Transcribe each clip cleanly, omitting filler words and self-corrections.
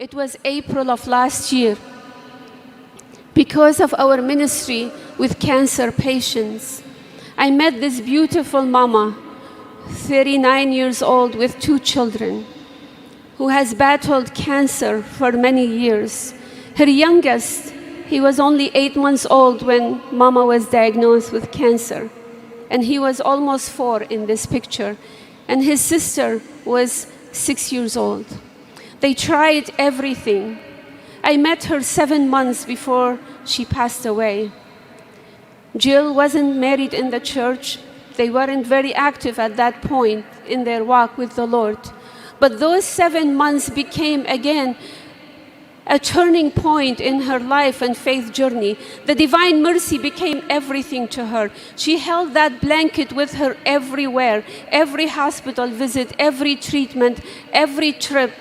It was April of last year. Because of our ministry with cancer patients, I met this beautiful mama, 39 years old with 2 children, who has battled cancer for many years. Her youngest, he was only 8 months old when mama was diagnosed with cancer. And he was almost 4 in this picture. And his sister was 6 years old. They tried everything. I met her 7 months before she passed away. Jill wasn't married in the church. They weren't very active at that point in their walk with the Lord. But those 7 months became, again, a turning point in her life and faith journey. The divine mercy became everything to her. She held that blanket with her everywhere, every hospital visit, every treatment, every trip.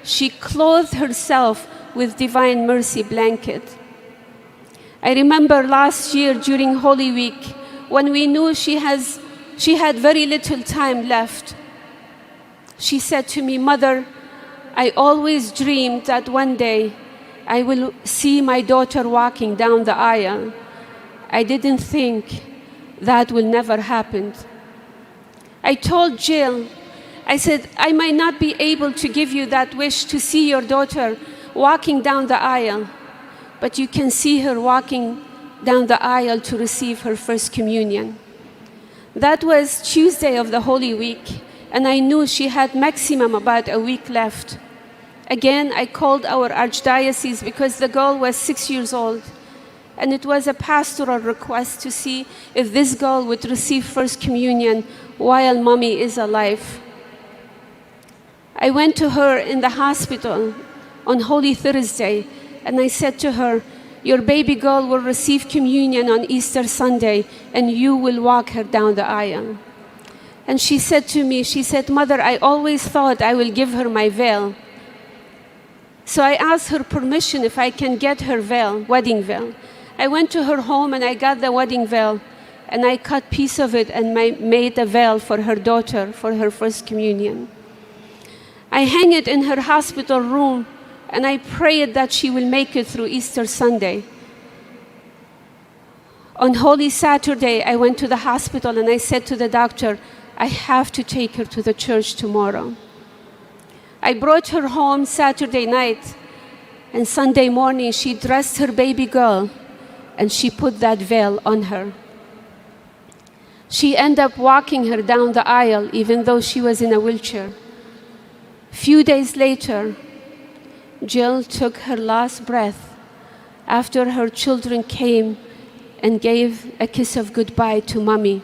She clothed herself with divine mercy blanket. I remember last year during Holy Week, when we knew she had very little time left. She said to me, "Mother, I always dreamed that one day I will see my daughter walking down the aisle. I didn't think that will never happen." I told Jill, I said, "I might not be able to give you that wish to see your daughter walking down the aisle, but you can see her walking down the aisle to receive her first communion." That was Tuesday of the Holy Week, and I knew she had maximum about a week left. Again, I called our archdiocese because the girl was 6 years old, and it was a pastoral request to see if this girl would receive first communion while mommy is alive. I went to her in the hospital on Holy Thursday, and I said to her, "Your baby girl will receive communion on Easter Sunday, and you will walk her down the aisle." And she said to me, she said, "Mother, I always thought I will give her my veil." So I asked her permission if I can get her veil, wedding veil. I went to her home and I got the wedding veil, and I cut piece of it and made a veil for her daughter for her first communion. I hang it in her hospital room, and I prayed that she will make it through Easter Sunday. On Holy Saturday, I went to the hospital and I said to the doctor, "I have to take her to the church tomorrow." I brought her home Saturday night, and Sunday morning she dressed her baby girl and she put that veil on her. She ended up walking her down the aisle even though she was in a wheelchair. Few days later, Jill took her last breath after her children came and gave a kiss of goodbye to mommy.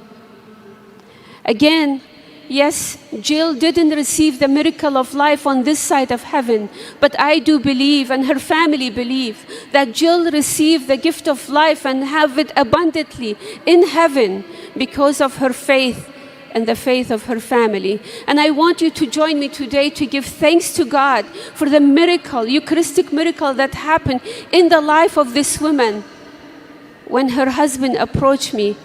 Again, yes, Jill didn't receive the miracle of life on this side of heaven, but I do believe, and her family believe, that Jill received the gift of life and have it abundantly in heaven because of her faith and the faith of her family. And I want you to join me today to give thanks to God for the miracle, Eucharistic miracle that happened in the life of this woman. When her husband approached me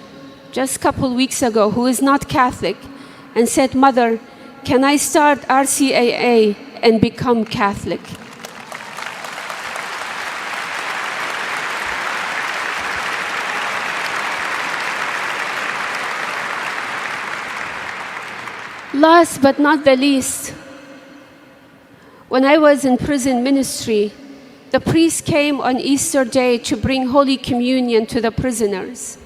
just a couple weeks ago, who is not Catholic, and said, "Mother, can I start RCAA and become Catholic?" Last but not the least, when I was in prison ministry, the priest came on Easter Day to bring Holy Communion to the prisoners.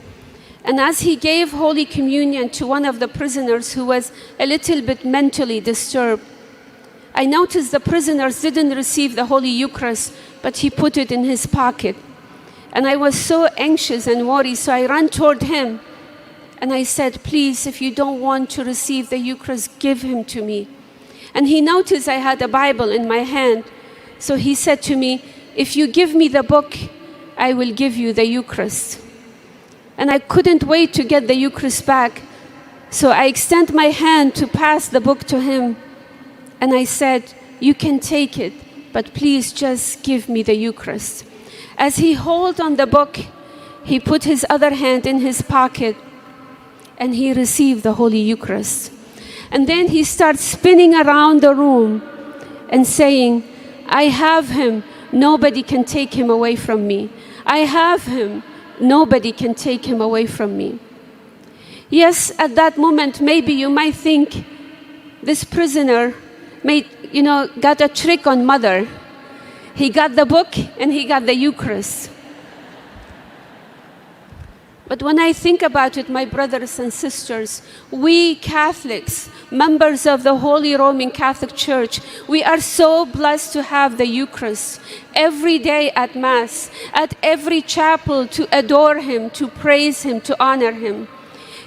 And as he gave Holy Communion to one of the prisoners who was a little bit mentally disturbed, I noticed the prisoners didn't receive the Holy Eucharist, but he put it in his pocket. And I was so anxious and worried, so I ran toward him. And I said, "Please, if you don't want to receive the Eucharist, give him to me." And he noticed I had a Bible in my hand. So he said to me, "If you give me the book, I will give you the Eucharist." And I couldn't wait to get the Eucharist back. So I extend my hand to pass the book to him. And I said, "You can take it, but please just give me the Eucharist." As he held on the book, he put his other hand in his pocket and he received the Holy Eucharist. And then he starts spinning around the room and saying, I have him. Nobody can take him away from me. I have him. Nobody can take him away from me. Yes, at that moment, maybe you might think this prisoner got a trick on mother. He got the book and he got the Eucharist. But when I think about it, my brothers and sisters, we Catholics, members of the Holy Roman Catholic Church, we are so blessed to have the Eucharist every day at Mass, at every chapel, to adore him, to praise him, to honor him.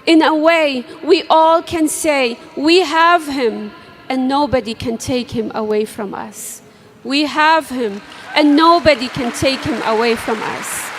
In a way, we all can say, we have him and nobody can take him away from us. We have him and nobody can take him away from us.